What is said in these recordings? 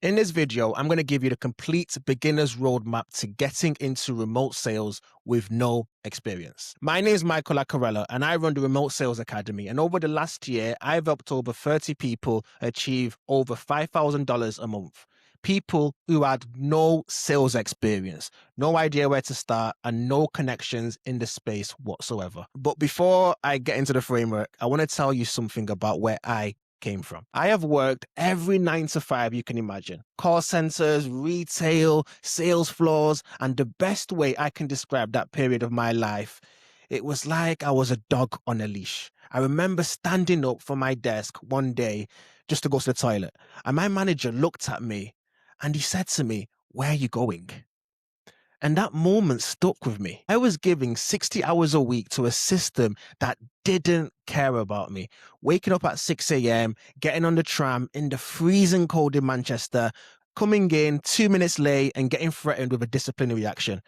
In this video, I'm going to give you the complete beginner's roadmap to getting into remote sales with no experience. My name is Micheal Akerele and I run the Remote Sales Academy. And over the last year, I've helped over 30 people achieve over $5,000 a month. People who had no sales experience, no idea where to start, and no connections in the space whatsoever. But before I get into the framework, I want to tell you something about where I came from. I have worked every 9 to 5 you can imagine. Call centers, retail, sales floors, and the best way I can describe that period of my life, it was like I was a dog on a leash. I remember standing up from my desk one day just to go to the toilet, and my manager looked at me and he said to me, "Where are you going?" And that moment stuck with me. I was giving 60 hours a week to a system that didn't care about me. Waking up at 6 a.m., getting on the tram in the freezing cold in Manchester, coming in 2 minutes late and getting threatened with a disciplinary action.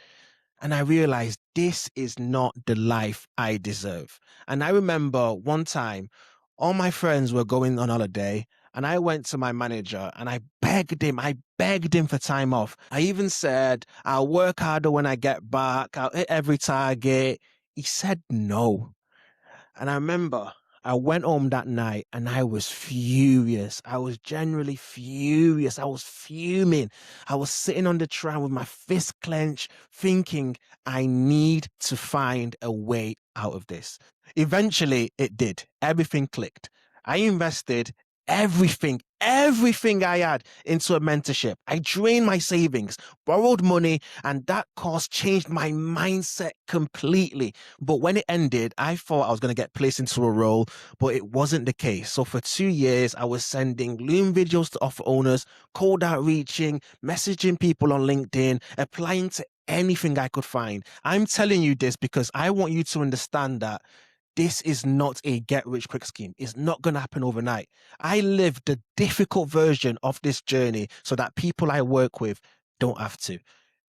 And I realized this is not the life I deserve. And I remember one time, all my friends were going on holiday, and I went to my manager and I begged him for time off. I even said, "I'll work harder when I get back, I'll hit every target." He said no. And I remember I went home that night and I was furious. I was genuinely furious. I was fuming. I was sitting on the tram with my fist clenched, thinking, I need to find a way out of this. Eventually, it did. Everything clicked. I invested everything I had into a mentorship. I drained my savings, borrowed money, and that course changed my mindset completely. But when it ended, I thought I was going to get placed into a role, but it wasn't the case. So for 2 years, I was sending Loom videos to offer owners, cold outreaching, messaging people on LinkedIn, applying to anything I could find. I'm telling you this because I want you to understand that this is not a get rich quick scheme. It's not going to happen overnight. I lived the difficult version of this journey so that people I work with don't have to.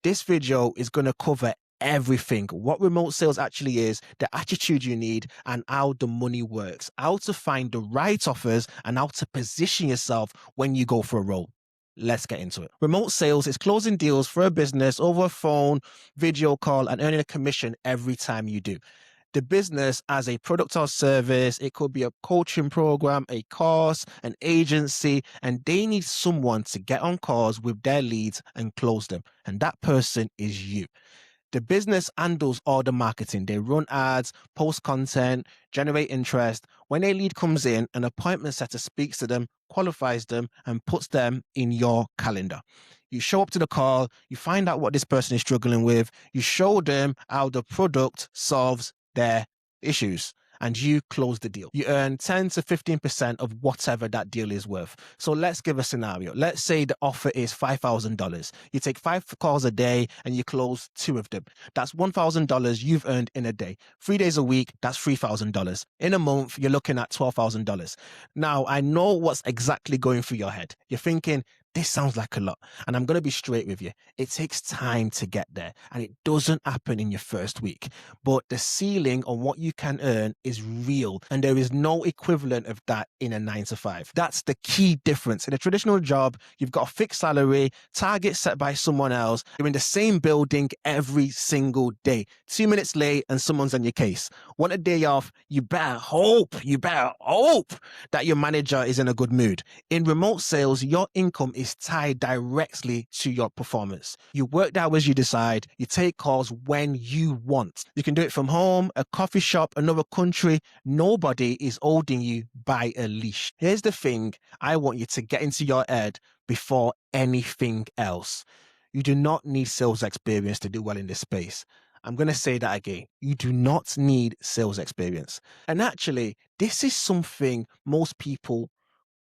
This video is going to cover everything, what remote sales actually is, the attitude you need, and how the money works, how to find the right offers, and how to position yourself when you go for a role. Let's get into it. Remote sales is closing deals for a business over a phone, video call, and earning a commission every time you do. The business as a product or service, it could be a coaching program, a course, an agency, and they need someone to get on calls with their leads and close them. And that person is you. The business handles all the marketing. They run ads, post content, generate interest. When a lead comes in, an appointment setter speaks to them, qualifies them, and puts them in your calendar. You show up to the call, you find out what this person is struggling with, you show them how the product solves their issues, and you close the deal. You earn 10 to 15% of whatever that deal is worth. So let's give a scenario. Let's say the offer is $5,000. You take 5 calls a day and you close 2 of them. That's $1,000 you've earned in a day. 3 days a week, that's $3,000. In a month, you're looking at $12,000. Now, I know what's exactly going through your head. You're thinking, this sounds like a lot. And I'm going to be straight with you. It takes time to get there, and it doesn't happen in your first week. But the ceiling on what you can earn is real, and there is no equivalent of that in a 9 to 5. That's the key difference. In a traditional job, you've got a fixed salary, target set by someone else. You're in the same building every single day. 2 minutes late and someone's on your case. Want a day off, you better hope that your manager is in a good mood. In remote sales, your income is tied directly to your performance. You work the hours you decide, you take calls when you want. You can do it from home, a coffee shop, another country. Nobody is holding you by a leash. Here's the thing I want you to get into your head before anything else. You do not need sales experience to do well in this space. I'm going to say that again. You do not need sales experience. And actually, this is something most people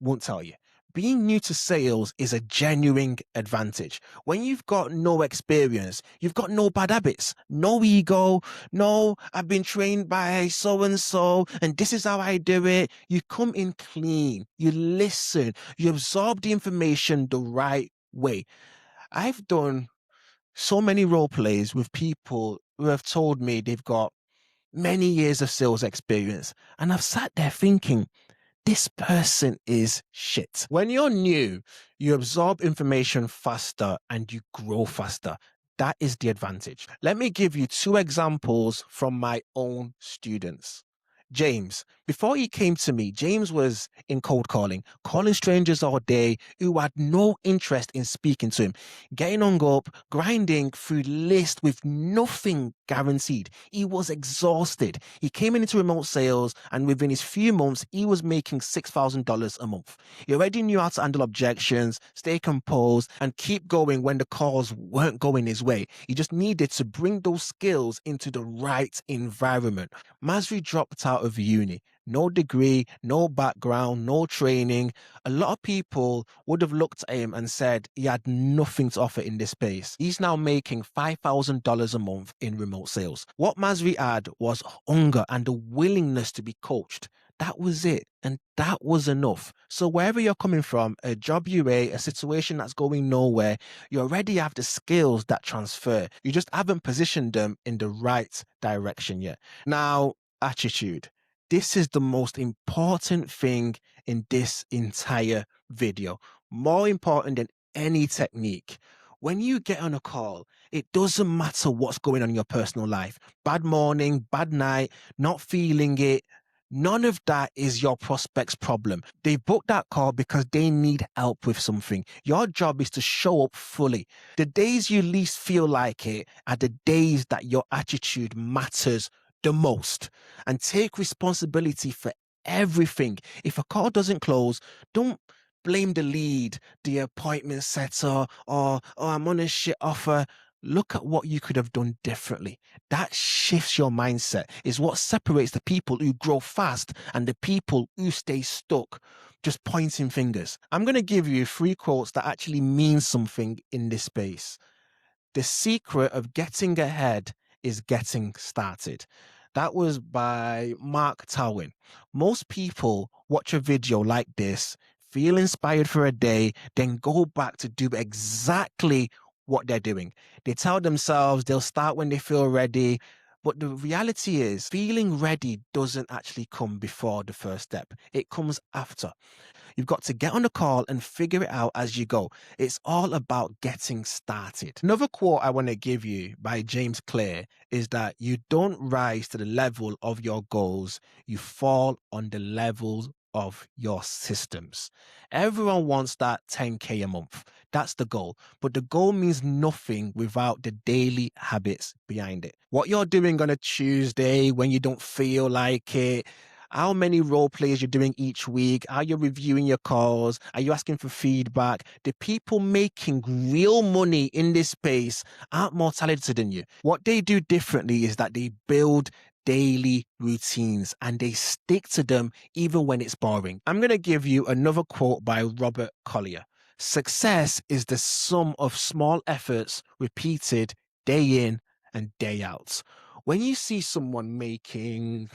won't tell you. Being new to sales is a genuine advantage. When you've got no experience, you've got no bad habits, no ego, no, I've been trained by so and so, and this is how I do it. You come in clean, you listen, you absorb the information the right way. I've done so many role plays with people who have told me they've got many years of sales experience, and I've sat there thinking, this person is shit. When you're new, you absorb information faster and you grow faster. That is the advantage. Let me give you two examples from my own students. James, before he came to me, James was in cold calling strangers all day who had no interest in speaking to him, getting hung up, grinding through lists with nothing guaranteed. He was exhausted. He came into remote sales, and within his few months, he was making $6,000 a month. He already knew how to handle objections, stay composed, and keep going when the calls weren't going his way. He just needed to bring those skills into the right environment. Masri dropped out of uni. No degree, no background, no training. A lot of people would have looked at him and said he had nothing to offer in this space. He's now making $5,000 a month in remote sales. What Masri had was hunger and the willingness to be coached. That was it. And that was enough. So wherever you're coming from, a job a situation that's going nowhere, you already have the skills that transfer. You just haven't positioned them in the right direction yet. Now, attitude. This is the most important thing in this entire video. More important than any technique. When you get on a call, it doesn't matter what's going on in your personal life. Bad morning, bad night, not feeling it. None of that is your prospect's problem. They booked that call because they need help with something. Your job is to show up fully. The days you least feel like it are the days that your attitude matters the most. And take responsibility for everything. If a call doesn't close, don't blame the lead, the appointment setter, or oh, I'm on a shit offer. Look at what you could have done differently. That shifts your mindset, is what separates the people who grow fast and the people who stay stuck, just pointing fingers. I'm going to give you 3 quotes that actually mean something in this space. The secret of getting ahead is getting started. That was by Mark Twain. Most people watch a video like this, feel inspired for a day, then go back to do exactly what they're doing. They tell themselves they'll start when they feel ready. But the reality is, feeling ready doesn't actually come before the first step. It comes after. You've got to get on the call and figure it out as you go. It's all about getting started. Another quote I want to give you by James Clear is that you don't rise to the level of your goals, you fall on the levels of your systems. Everyone wants that 10K a month. That's the goal. But the goal means nothing without the daily habits behind it. What you're doing on a Tuesday when you don't feel like it, how many role plays you're doing each week, how you're reviewing your calls, are you asking for feedback? The people making real money in this space aren't more talented than you. What they do differently is that they build daily routines and they stick to them even when it's boring. I'm going to give you another quote by Robert Collier. Success is the sum of small efforts repeated day in and day out. When you see someone making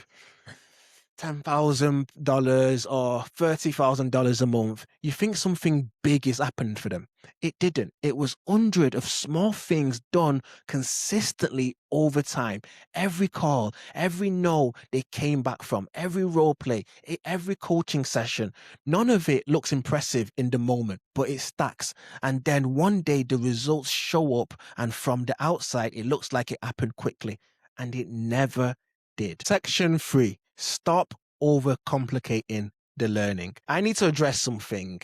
$10,000 or $30,000 a month, you think something big is happened for them. It didn't. It was hundreds of small things done consistently over time. Every call, every no they came back from, every role play, every coaching session. None of it looks impressive in the moment, but it stacks. And then one day the results show up, and from the outside, it looks like it happened quickly. And it never did. Section 3. Stop overcomplicating the learning. I need to address something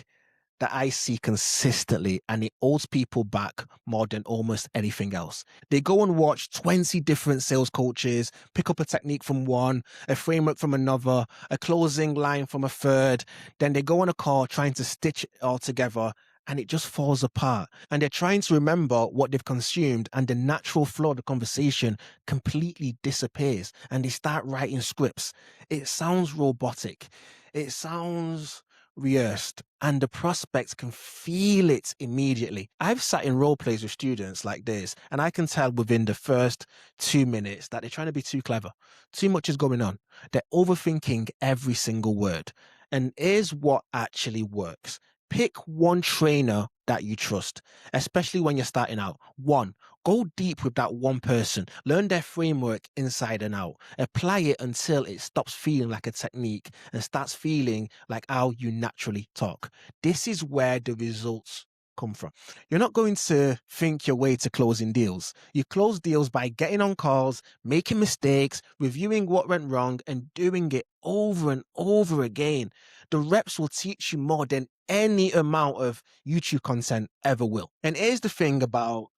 that I see consistently, and it holds people back more than almost anything else. They go and watch 20 different sales coaches, pick up a technique from one, a framework from another, a closing line from a third. Then they go on a call trying to stitch it all together, and it just falls apart. And they're trying to remember what they've consumed, and the natural flow of the conversation completely disappears, and they start writing scripts. It sounds robotic. It sounds rehearsed, and the prospects can feel it immediately. I've sat in role plays with students like this, and I can tell within the first 2 minutes that they're trying to be too clever. Too much is going on. They're overthinking every single word. And here's what actually works. Pick one trainer that you trust, especially when you're starting out. One, go deep with that one person. Learn their framework inside and out. Apply it until it stops feeling like a technique and starts feeling like how you naturally talk. This is where the results come from. You're not going to think your way to closing deals. You close deals by getting on calls, making mistakes, reviewing what went wrong, and doing it over and over again. The reps will teach you more than any amount of YouTube content ever will. And here's the thing about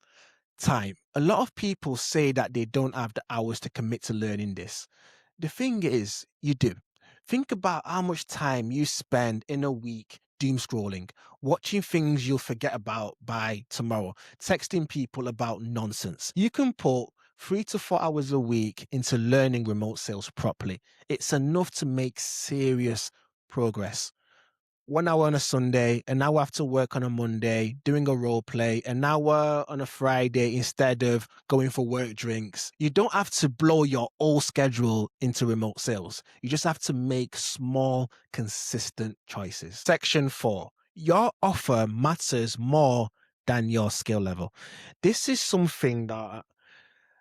time. A lot of people say that they don't have the hours to commit to learning this. The thing is, you do. Think about how much time you spend in a week doom scrolling, watching things you'll forget about by tomorrow, texting people about nonsense. You can put 3 to 4 hours a week into learning remote sales properly. It's enough to make serious progress. 1 hour on a Sunday, an hour after work on a Monday, doing a role play, an hour on a Friday instead of going for work drinks. You don't have to blow your whole schedule into remote sales. You just have to make small, consistent choices. Section 4. Your offer matters more than your skill level. This is something that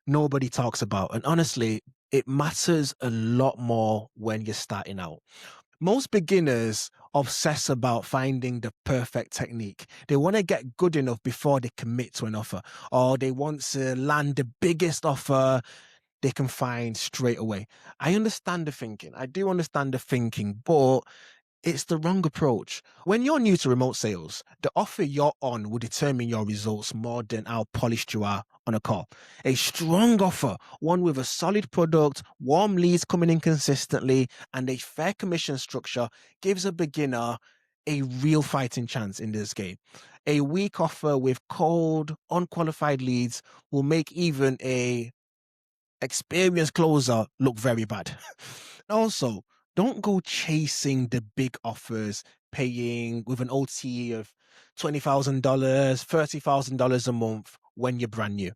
nobody talks about. And honestly, it matters a lot more when you're starting out. Most beginners obsess about finding the perfect technique. They want to get good enough before they commit to an offer, or they want to land the biggest offer they can find straight away. I understand the thinking. I do understand the thinking, but it's the wrong approach. When you're new to remote sales, the offer you're on will determine your results more than how polished you are on a call. A strong offer, one with a solid product, warm leads coming in consistently, and a fair commission structure gives a beginner a real fighting chance in this game. A weak offer with cold, unqualified leads will make even a experienced closer look very bad. Also, don't go chasing the big offers, paying with an OT of $20,000, $30,000 a month when you're brand new.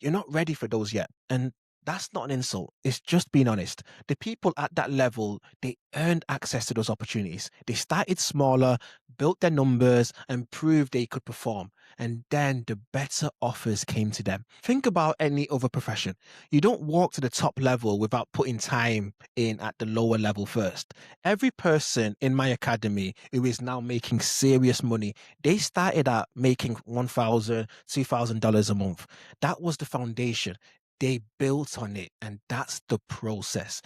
You're not ready for those yet. And that's not an insult. It's just being honest. The people at that level, they earned access to those opportunities. They started smaller, built their numbers, and proved they could perform. And then the better offers came to them. Think about any other profession. You don't walk to the top level without putting time in at the lower level first. Every person in my academy who is now making serious money, they started at making $1,000, $2,000 a month. That was the foundation. They built on it, and that's the process.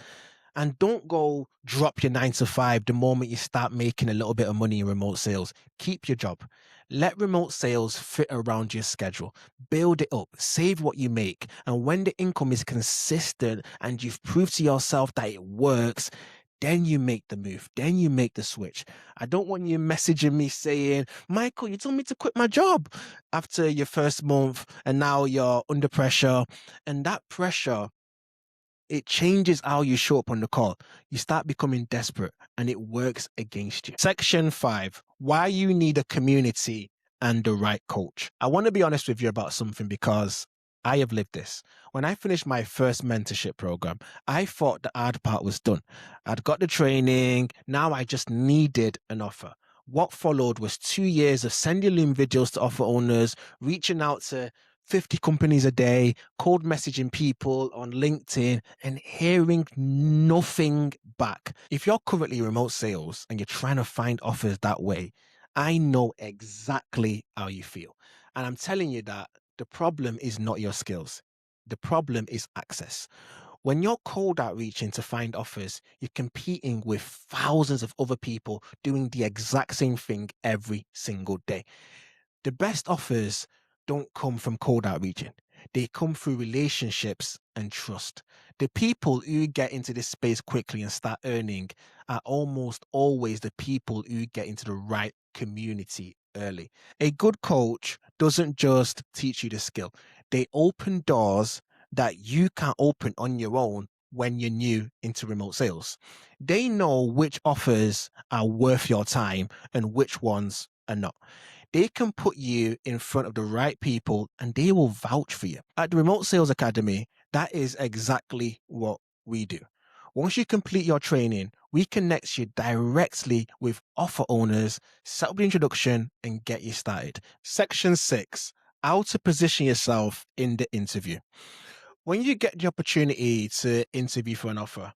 And don't go drop your 9 to 5 the moment you start making a little bit of money in remote sales. Keep your job. Let remote sales fit around your schedule. Build it up. Save what you make. And when the income is consistent and you've proved to yourself that it works, then you make the move. Then you make the switch. I don't want you messaging me saying, Michael, you told me to quit my job after your first month and now you're under pressure. And that pressure, it changes how you show up on the call. You start becoming desperate and it works against you. Section 5, why you need a community and the right coach. I want to be honest with you about something because I have lived this. When I finished my first mentorship program, I thought the hard part was done. I'd got the training. Now I just needed an offer. What followed was 2 years of sending Loom videos to offer owners, reaching out to 50 companies a day, cold messaging people on LinkedIn, and hearing nothing back. If you're currently remote sales and you're trying to find offers that way, I know exactly how you feel. And I'm telling you that the problem is not your skills. The problem is access. When you're cold outreaching to find offers, you're competing with thousands of other people doing the exact same thing every single day. The best offers don't come from cold outreaching. They come through relationships and trust. The people who get into this space quickly and start earning are almost always the people who get into the right community early. A good coach doesn't just teach you the skill. They open doors that you can't open on your own when you're new into remote sales. They know which offers are worth your time and which ones are not. They can put you in front of the right people and they will vouch for you. At the Remote Sales Academy, that is exactly what we do. Once you complete your training, we connect you directly with offer owners, set up the introduction, and get you started. Section 6, how to position yourself in the interview. When you get the opportunity to interview for an offer,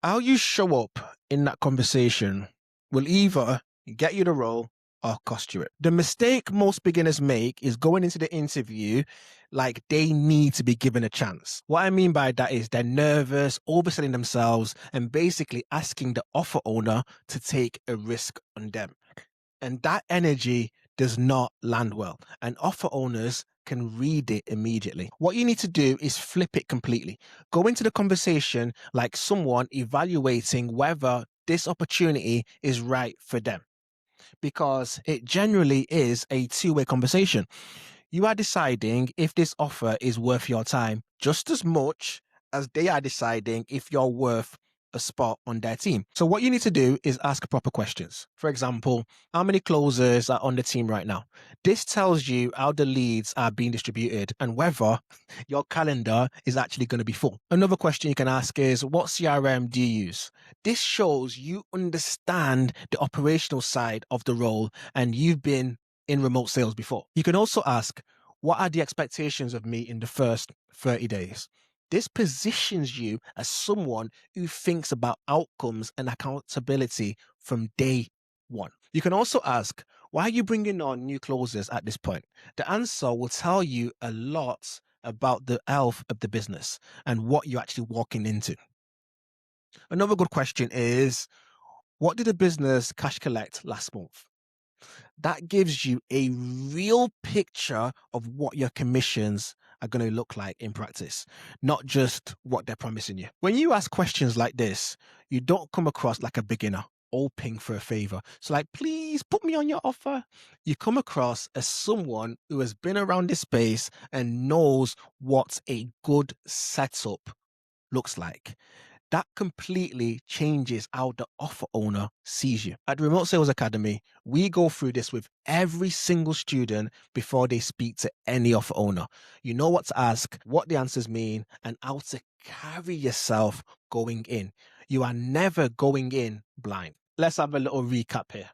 how you show up in that conversation will either get you the role or cost you it. The mistake most beginners make is going into the interview like they need to be given a chance. What I mean by that is they're nervous, overselling themselves, and basically asking the offer owner to take a risk on them. And that energy does not land well. And offer owners can read it immediately. What you need to do is flip it completely. Go into the conversation like someone evaluating whether this opportunity is right for them, because it generally is a two-way conversation. You are deciding if this offer is worth your time just as much as they are deciding if you're worth a spot on their team. So what you need to do is ask proper questions. For example, how many closers are on the team right now? This tells you how the leads are being distributed and whether your calendar is actually going to be full. Another question you can ask is, what CRM do you use? This shows you understand the operational side of the role and you've been in remote sales before. You can also ask, what are the expectations of me in the first 30 days? This positions you as someone who thinks about outcomes and accountability from day one. You can also ask, why are you bringing on new closers at this point? The answer will tell you a lot about the health of the business and what you're actually walking into. Another good question is, what did the business cash collect last month? That gives you a real picture of what your commissions are going to look like in practice, not just what they're promising you. When you ask questions like this, you don't come across like a beginner hoping for a favor. So like, please put me on your offer. You come across as someone who has been around this space and knows what a good setup looks like. That completely changes how the offer owner sees you. At the Remote Sales Academy, we go through this with every single student before they speak to any offer owner. You know what to ask, what the answers mean, and how to carry yourself going in. You are never going in blind. Let's have a little recap here.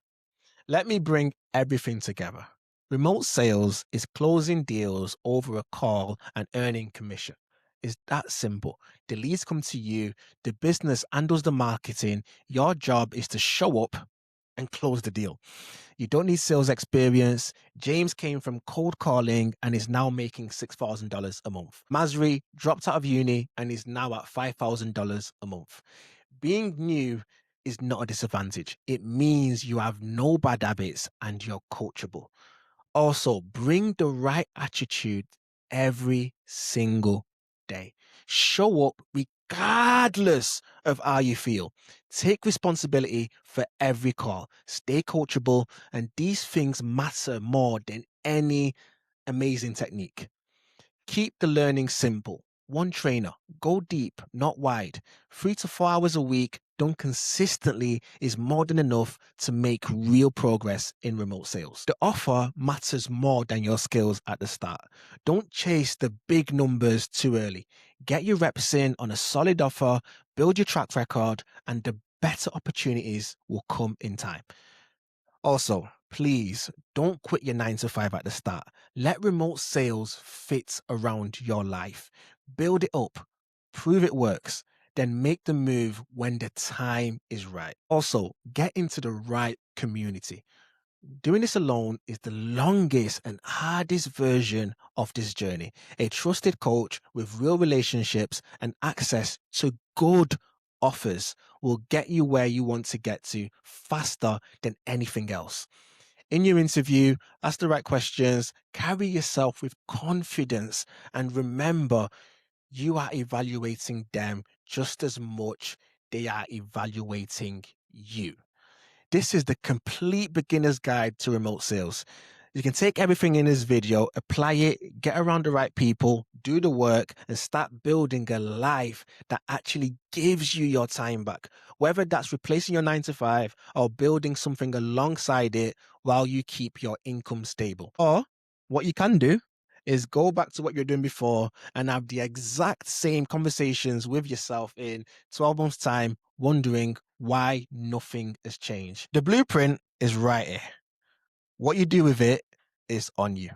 Let me bring everything together. Remote sales is closing deals over a call and earning commission. It's that simple. The leads come to you, the business handles the marketing. Your job is to show up and close the deal. You don't need sales experience. James came from cold calling and is now making $6,000 a month. Masri dropped out of uni and is now at $5,000 a month. Being new is not a disadvantage. It means you have no bad habits and you're coachable. Also, bring the right attitude every single day. Show up regardless of how you feel. Take responsibility for every call. Stay coachable, and these things matter more than any amazing technique. Keep the learning simple. One trainer, go deep, not wide. 3 to 4 hours a week done consistently is more than enough to make real progress in remote sales. The offer matters more than your skills at the start. Don't chase the big numbers too early. Get your reps in on a solid offer, build your track record, and the better opportunities will come in time. Also, please don't quit your 9 to 5 at the start. Let remote sales fit around your life. Build it up, prove it works, then make the move when the time is right. Also, get into the right community. Doing this alone is the longest and hardest version of this journey. A trusted coach with real relationships and access to good offers will get you where you want to get to faster than anything else. In your interview, ask the right questions, carry yourself with confidence, and remember, you are evaluating them just as much they are evaluating you. This is the complete beginner's guide to remote sales. You can take everything in this video, apply it, get around the right people, do the work, and start building a life that actually gives you your time back. Whether that's replacing your 9 to 5 or building something alongside it while you keep your income stable. Or what you can do is go back to what you're doing before and have the exact same conversations with yourself in 12 months' time, wondering why nothing has changed. The blueprint is right here. What you do with it is on you.